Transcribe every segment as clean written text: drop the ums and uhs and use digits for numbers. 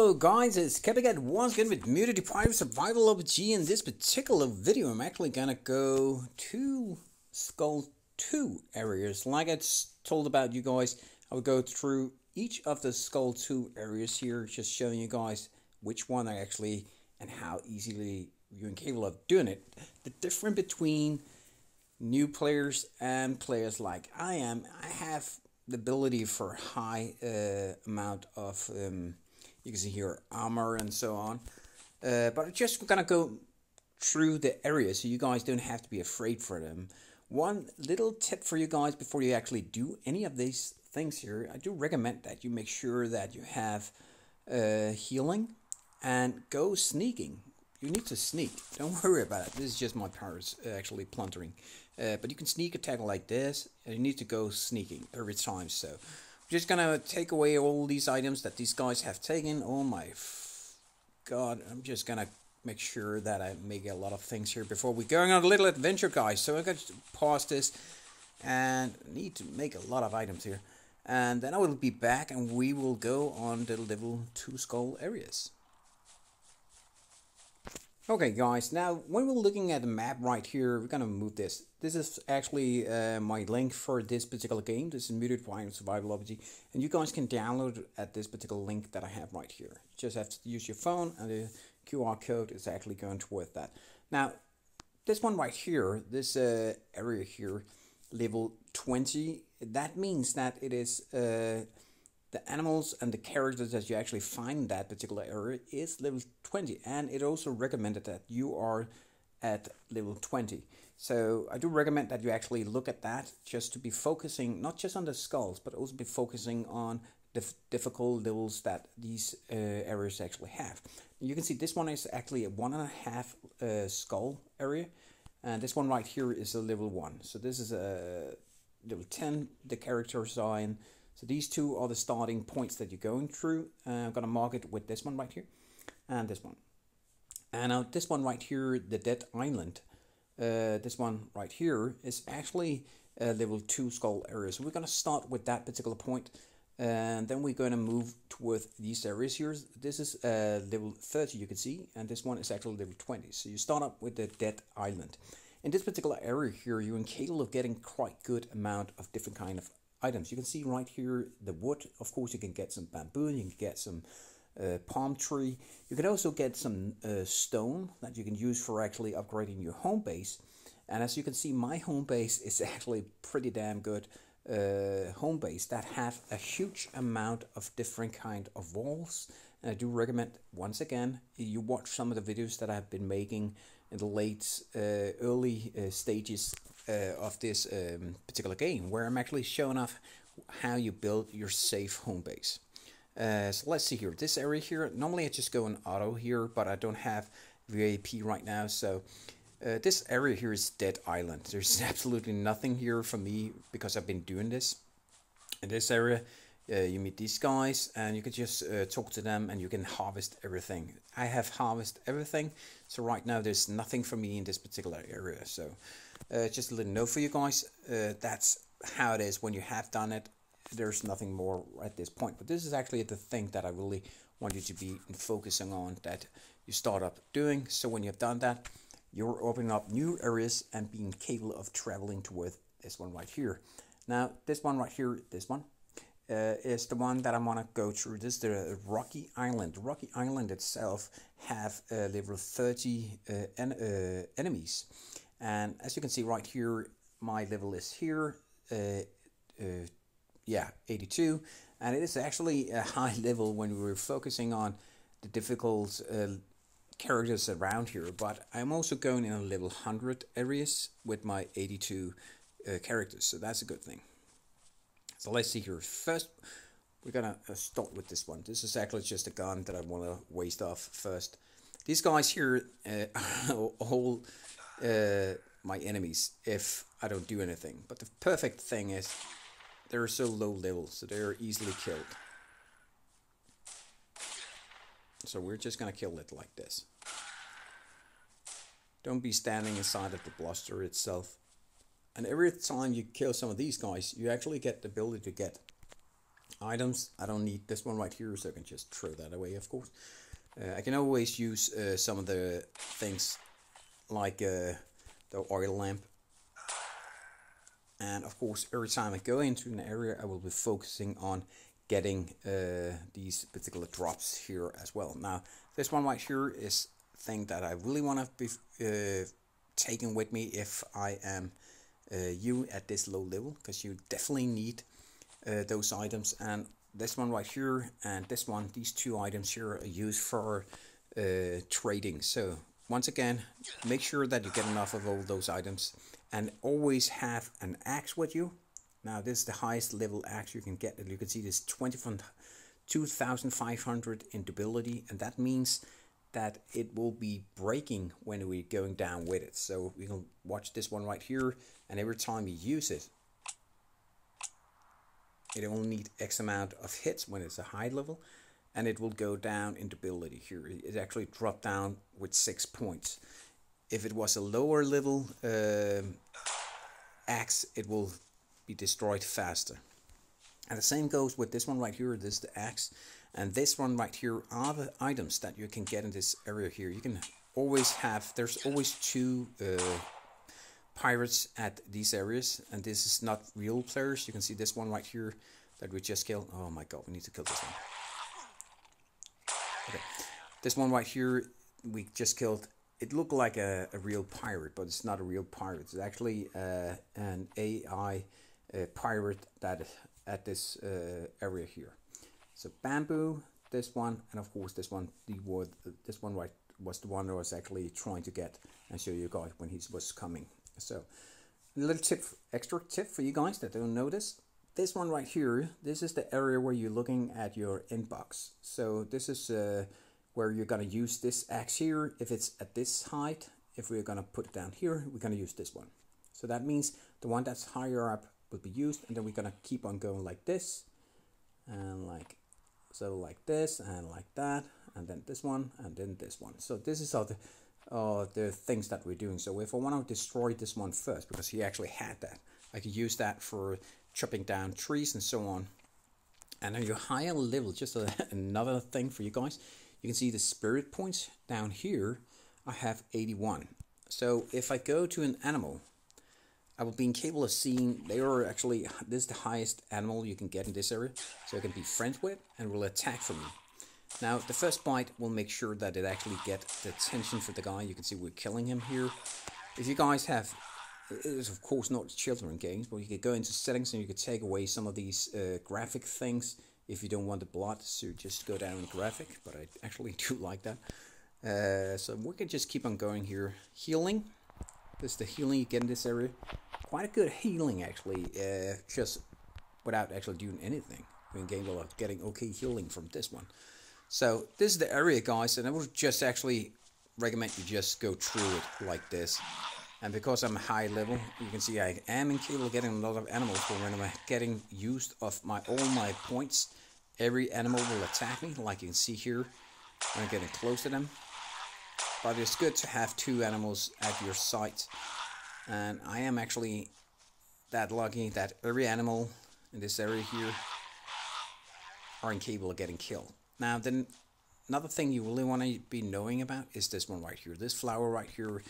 Hello guys, it's Kevin once again with Mutiny Pirate Survival RPG. In this particular video, I'm actually gonna go to Skull 2 areas. Like I told about you guys, I would go through each of the Skull 2 areas here, just showing you guys which one I actually and how easily you're capable of doing it. The difference between new players and players like I am, I have the ability for high amount of you can see here armor and so on, but I'm just gonna go through the areas so you guys don't have to be afraid for them. One little tip for you guys before you actually do any of these things here, I do recommend that you make sure that you have healing and go sneaking. You need to sneak, don't worry about it. This is just my pirates actually plundering, but you can sneak attack like this, and you need to go sneaking every time. So I'm just gonna take away all these items that these guys have taken. Oh my god, I'm just gonna make sure that I make a lot of things here before we going on a little adventure, guys. So I'm gonna pause this and need to make a lot of items here, and then I will be back and we will go on the level 2 skull areas. Okay guys, now when we're looking at the map right here, we're gonna move this. This is actually my link for this particular game. This is Mutiny Pirate Survival RPG, and you guys can download it at this particular link that I have right here. You just have to use your phone, and the QR code is actually going towards that. Now, this one right here, this area here, level 20, that means that it is the animals and the characters that you actually find in that particular area is level 20, and it also recommended that you are at level 20. So I do recommend that you actually look at that, just to be focusing not just on the skulls, but also be focusing on the difficult levels that these areas actually have. You can see this one is actually a 1.5 skull area, and this one right here is a level 1. So this is a level 10, the characters are in. So these two are the starting points that you're going through. I'm going to mark it with this one right here and this one. And now this one right here, the Dead Island, this one right here is actually level 2 skull area. So we're going to start with that particular point, and then we're going to move towards these areas here. This is level 30, you can see, and this one is actually level 20. So you start up with the Dead Island. In this particular area here, you're capable of getting quite good amount of different kind of items. You can see right here the wood. Of course, you can get some bamboo, you can get some palm tree. You can also get some stone that you can use for actually upgrading your home base. And as you can see, my home base is actually pretty damn good home base that have a huge amount of different kind of walls. And I do recommend, once again, you watch some of the videos that I've been making in the late early stages of this particular game, where I'm actually showing off how you build your safe home base. So let's see here, this area here, normally I just go in auto here, but I don't have VAP right now. So this area here is Dead Island. There's absolutely nothing here for me because I've been doing this. In this area, you meet these guys and you can just talk to them, and you can harvest everything. I have harvested everything, so right now there's nothing for me in this particular area. So just a little note for you guys, that's how it is when you have done it. There's nothing more at this point, but this is actually the thing that I really want you to be focusing on, that you start up doing. So when you've done that, you're opening up new areas and being capable of traveling towards this one right here. Now this one right here, this one is the one that I want to go through. This is the Rocky Island. The Rocky Island itself have level 30 enemies, and as you can see right here, my level is here, yeah, 82, and it is actually a high level when we're focusing on the difficult characters around here. But I'm also going in a level 100 areas with my 82 characters, so that's a good thing. So let's see here. First, we're gonna start with this one. This is actually just a gun that I want to waste off first. These guys here are all my enemies if I don't do anything. But the perfect thing is they're so low level, so they're easily killed. So we're just gonna kill it like this. Don't be standing inside of the bluster itself. And every time you kill some of these guys, you actually get the ability to get items. I don't need this one right here, so I can just throw that away, of course. I can always use some of the things like the oil lamp. And of course, every time I go into an area, I will be focusing on getting these particular drops here as well. Now, this one right here is a thing that I really want to be taking with me if I am you at this low level, because you definitely need those items. And this one right here and this one, these two items here are used for trading. So once again, make sure that you get enough of all those items, and always have an axe with you. Now this is the highest level axe you can get. You can see this 2,500 in durability, and that means that it will be breaking when we're going down with it. So we can watch this one right here, and every time you use it, it only needs X amount of hits when it's a high level, and it will go down in durability here. It actually dropped down with 6 points. If it was a lower level axe, it will be destroyed faster. And the same goes with this one right here. This is the axe, and this one right here are the items that you can get in this area here. You can always have, there's always two pirates at these areas, and this is not real players. You can see this one right here that we just killed. Oh my god, we need to kill this one. Okay, this one right here we just killed. It looked like a real pirate, but it's not a real pirate. It's actually an AI pirate that at this area here. So bamboo, this one, and of course this one, the wood. This one right was the one I was actually trying to get and show you guys when he was coming. So a little tip, extra tip for you guys that don't notice. This one right here, this is the area where you're looking at your inbox. So this is where you're going to use this axe here. If it's at this height, if we're going to put it down here, we're going to use this one. So that means the one that's higher up will be used, and then we're going to keep on going like this, and like so, like this, and like that, and then this one, and then this one. So this is all the things that we're doing. So if I want to destroy this one first, because he actually had that, I could use that for chopping down trees and so on. And on your higher level, just another thing for you guys, you can see the spirit points down here. I have 81. So if I go to an animal, I will be capable of seeing they are actually, this is the highest animal you can get in this area. So I can be friends with and will attack from you. Now the first bite will make sure that it actually gets the attention for the guy. You can see we're killing him here. If you guys have, it is of course not children games, but you could go into settings and you could take away some of these graphic things. If you don't want the blood, so just go down in graphic, but I actually do like that. So we can just keep on going here. Healing. This is the healing you get in this area. Quite a good healing actually, just without actually doing anything. We're capable of getting okay healing from this one. So this is the area, guys, and I would just actually recommend you just go through it like this. And because I'm high level, you can see I am incapable of getting a lot of animals, but when I'm getting used of all my points, every animal will attack me, like you can see here, when I'm getting close to them. But it's good to have two animals at your sight. And I am actually that lucky that every animal in this area here are incapable of getting killed. Now then, another thing you really want to be knowing about is this one right here. This flower right here,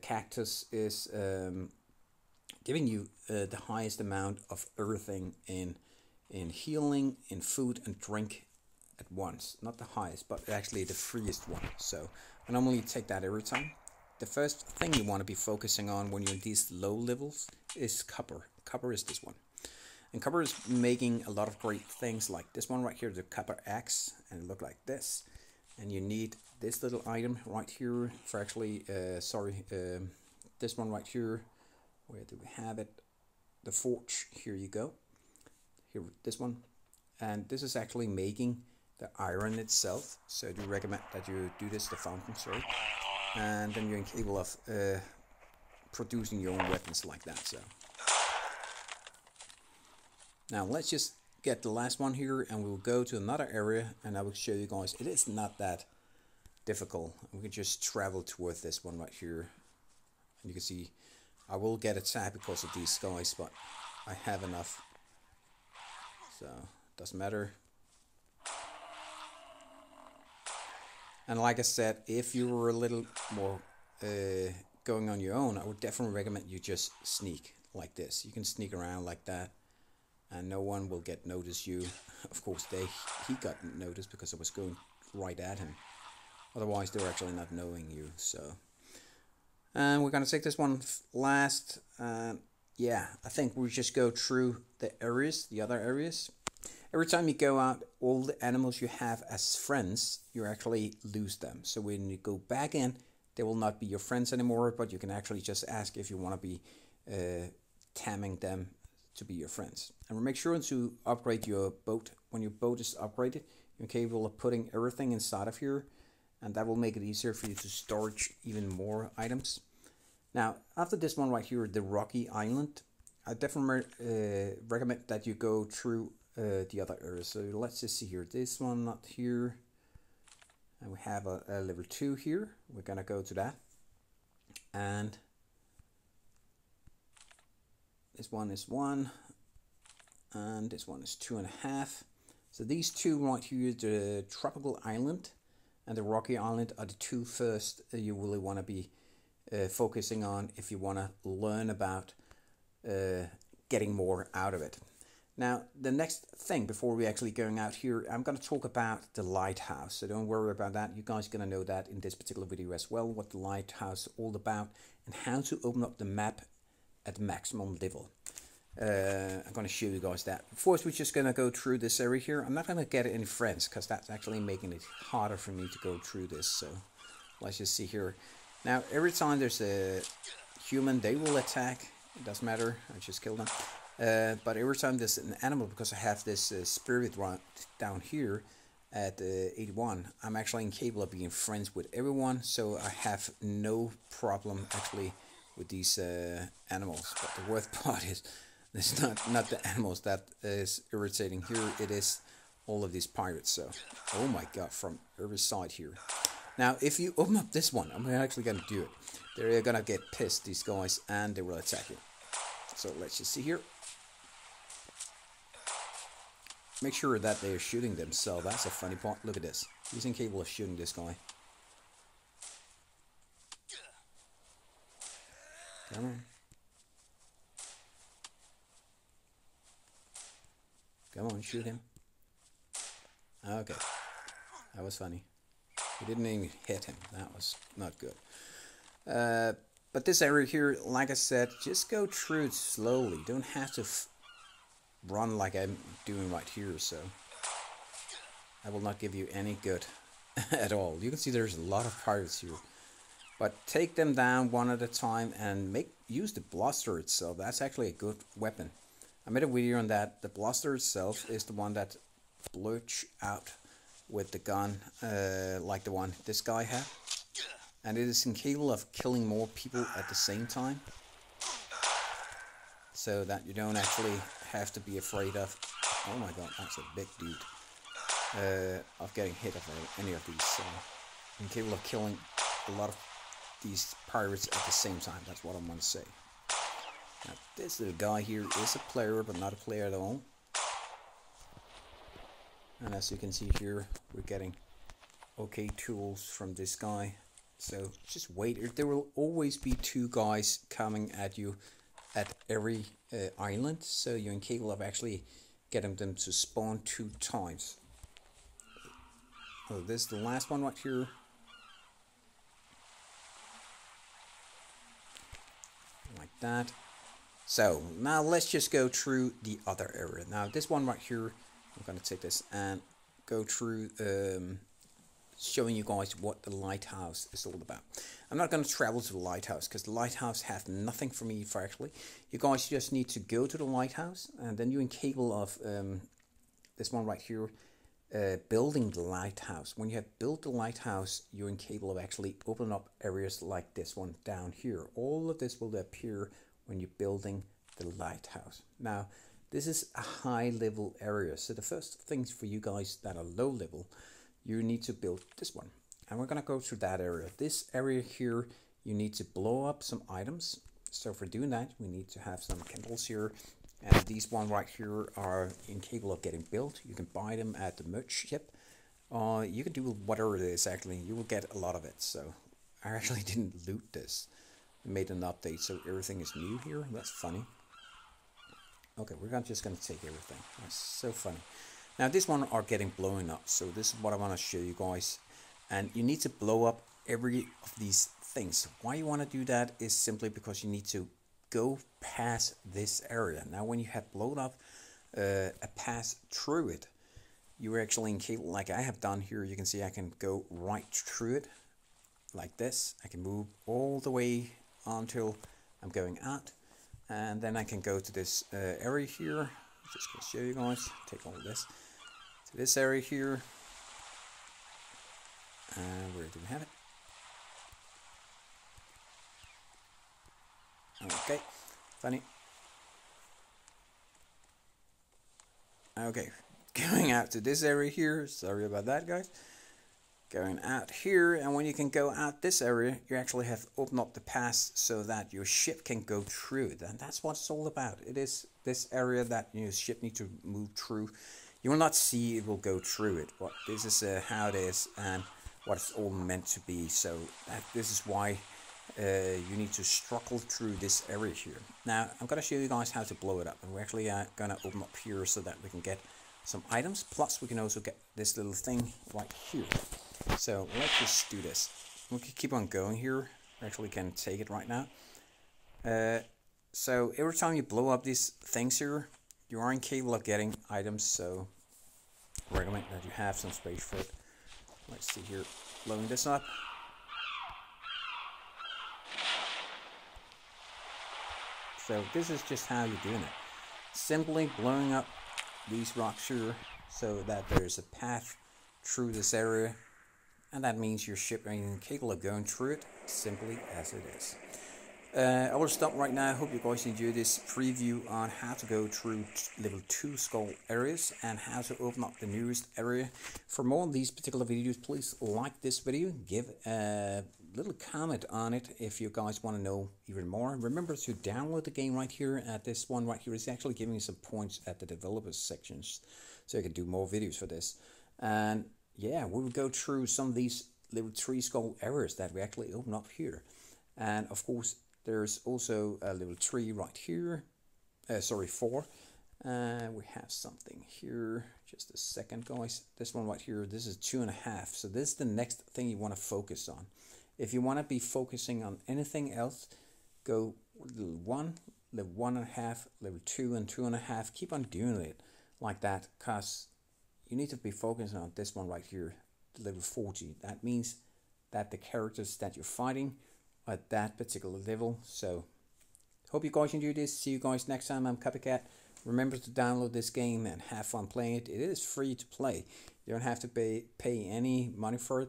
cactus, is giving you the highest amount of everything in healing, in food and drink at once. Not the highest, but actually the freest one. So I normally take that every time. The first thing you want to be focusing on when you're in these low levels is copper. Copper is this one. And copper is making a lot of great things, like this one right here, the copper axe, and it look like this. And you need this little item right here for actually, this one right here. Where do we have it? The forge. Here you go. Here, this one. And this is actually making the iron itself. So I do recommend that you do this, the fountain, sorry. And then you're capable of producing your own weapons like that. So now let's just get the last one here, and we'll go to another area, and I will show you guys. It is not that difficult. We can just travel towards this one right here, and you can see I will get attacked because of these guys, but I have enough. So doesn't matter. And like I said, if you were a little more going on your own, I would definitely recommend you just sneak like this. You can sneak around like that, and no one will get notice you. Of course, he got noticed because I was going right at him. Otherwise, they were actually not knowing you. So, and we're gonna take this one last. Yeah, I think we just go through the areas, the other areas. Every time you go out, all the animals you have as friends, you actually lose them. So when you go back in, they will not be your friends anymore, but you can actually just ask if you want to be taming them to be your friends. And make sure to upgrade your boat. When your boat is upgraded, you're capable of putting everything inside of here, and that will make it easier for you to storage even more items. Now, after this one right here, the Rocky Island, I definitely recommend that you go through the other areas. So let's just see here. This one not here, and we have a level 2 here. We're gonna go to that, and this one is 1, and this one is 2.5. So these two right here, the Tropical Island and the Rocky Island, are the two first you really want to be focusing on if you want to learn about getting more out of it. Now, the next thing before we actually going out here, I'm going to talk about the Lighthouse. So don't worry about that. You guys are going to know that in this particular video as well, what the Lighthouse is all about and how to open up the map at maximum level. I'm going to show you guys that. First, we're just going to go through this area here. I'm not going to get any friends because that's actually making it harder for me to go through this. So let's just see here. Now, every time there's a human, they will attack. It doesn't matter. I just killed them. But every time there's an animal, because I have this spirit run down here at 81, I'm actually incapable of being friends with everyone, so I have no problem actually with these animals. But the worst part is it's not the animals that is irritating here, it is all of these pirates. So, oh my god, from every side here. Now, if you open up this one, I'm actually going to do it. They're going to get pissed, these guys, and they will attack you. So let's just see here. Make sure that they're shooting themselves. That's a funny part. Look at this. He's incapable of shooting this guy. Come on. Come on, shoot him. Okay. That was funny. He didn't even hit him. That was not good. But this area here, like I said, just go through it slowly. Don't have to run like I'm doing right here, so I will not give you any good at all. You can see there's a lot of pirates here, but take them down one at a time and use the blaster itself. That's actually a good weapon. I made a video on that. The blaster itself is the one that blurts out with the gun, like the one this guy had, and it is incapable of killing more people at the same time, so that you don't actually have to be afraid of, oh my god, that's a big dude, of getting hit of any of these. So I'm capable of killing a lot of these pirates at the same time. That's what I'm going to say. Now, this little guy here is a player, but not a player at all. And as you can see here, we're getting okay tools from this guy. So just wait. There will always be two guys coming at you at every island, so you're incapable of actually getting them to spawn 2 times. Oh, this is the last one right here. Like that. So now let's just go through the other area. Now this one right here, I'm going to take this and go through showing you guys what the Lighthouse is all about. I'm not going to travel to the Lighthouse because the Lighthouse has nothing for me for actually. You guys just need to go to the Lighthouse, and then you're incapable of this one right here, building the Lighthouse. When you have built the Lighthouse, you're incapable of actually opening up areas like this one down here. All of this will appear when you're building the Lighthouse. Now, this is a high level area, so the first things for you guys that are low level, you need to build this one, and we're gonna go through that area. This area here, you need to blow up some items. So for doing that, we need to have some candles here, and these one right here are incapable of getting built. You can buy them at the merch ship. You can do whatever it is actually. You will get a lot of it. So I actually didn't loot this. I made an update so everything is new here. That's funny. Okay, we're just gonna take everything. That's so funny. Now this one are getting blown up. So this is what I want to show you guys. And you need to blow up every of these things. Why you want to do that is simply because you need to go past this area. Now when you have blown up a pass through it, you're actually incapable, like I have done here. You can see I can go right through it like this. I can move all the way until I'm going out, and then I can go to this area here. Just gonna show you guys. Take all of this to this area here. And where do we have it? Okay, funny. Okay, going out to this area here. Sorry about that, guys. Going out here, and when you can go out this area, you actually have opened up the pass so that your ship can go through it. And that's what it's all about. It is this area that your ship needs to move through. You will not see it will go through it, but this is how it is and what it's all meant to be. So this is why you need to struggle through this area here. Now I'm going to show you guys how to blow it up, and we're actually going to open up here so that we can get some items, plus we can also get this little thing right here. So let's just do this. We can keep on going here. We actually can take it right now. So every time you blow up these things here, you are incapable of getting items, so I recommend that you have some space for it. Let's see here, blowing this up. So this is just how you're doing it. Simply blowing up these rocks here so that there's a path through this area, and that means your ship is incapable of going through it, simply as it is. I will stop right now. I hope you guys enjoyed this preview on how to go through level 2 skull areas and how to open up the newest area. For more of these particular videos, please like this video, give a little comment on it if you guys want to know even more. Remember to download the game right here. At this one right here is actually giving me some points at the developers sections, so I can do more videos for this. And yeah, we will go through some of these level 3 skull areas that we actually open up here. And of course, there's also a level 3 right here. Sorry, 4. We have something here. Just a second, guys. This one right here, this is 2.5. So this is the next thing you want to focus on. If you want to be focusing on anything else, go level 1, level 1.5, level 2, and 2.5. Keep on doing it like that, because you need to be focusing on this one right here, level 40. That means that the characters that you're fighting are at that particular level. So hope you guys enjoyed this. See you guys next time. I'm Copycat. Remember to download this game and have fun playing it. It is free to play. You don't have to pay any money for it.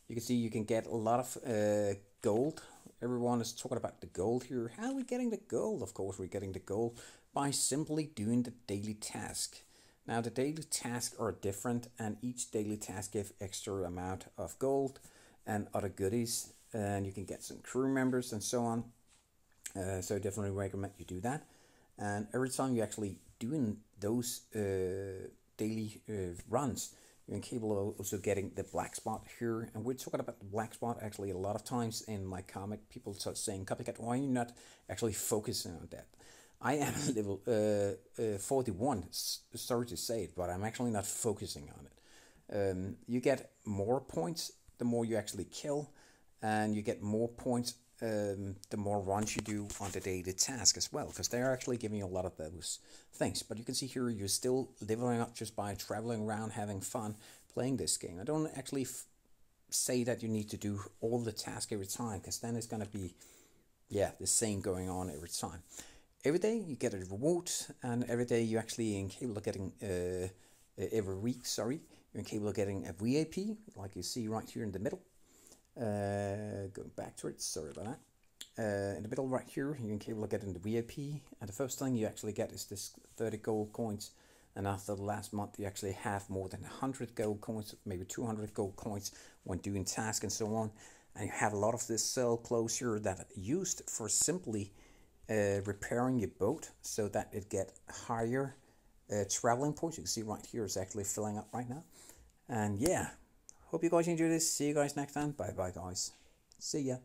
You can see you can get a lot of gold. Everyone is talking about the gold here. How are we getting the gold? Of course, we're getting the gold by simply doing the daily task. Now, the daily tasks are different, and each daily task gives extra amount of gold and other goodies. And you can get some crew members and so on. So definitely recommend you do that. And every time you're actually doing those daily runs, you're capable of also getting the black spot here. And we're talking about the black spot actually a lot of times in my comment. People start saying, Copycat, why are you not actually focusing on that? I am level 41, sorry to say it, but I'm actually not focusing on it. You get more points the more you actually kill, and you get more points the more runs you do on the daily task as well, because they're actually giving you a lot of those things. But you can see here you're still leveling up just by traveling around, having fun playing this game. I don't actually say that you need to do all the tasks every time, because then it's going to be, yeah, the same going on every time. Every day you get a reward, and every day you actually incapable of getting, every week, sorry, you're incapable of getting a VIP, like you see right here in the middle. Going back to it, sorry about that. In the middle right here, you're incapable of getting the VIP, and the first thing you actually get is this 30 gold coins, and after the last month you actually have more than 100 gold coins, maybe 200 gold coins when doing tasks and so on. And you have a lot of this cell closure that are used for simply repairing your boat so that it get higher traveling points. You can see right here it's actually filling up right now. And yeah, hope you guys enjoy this. See you guys next time. Bye bye guys. See ya.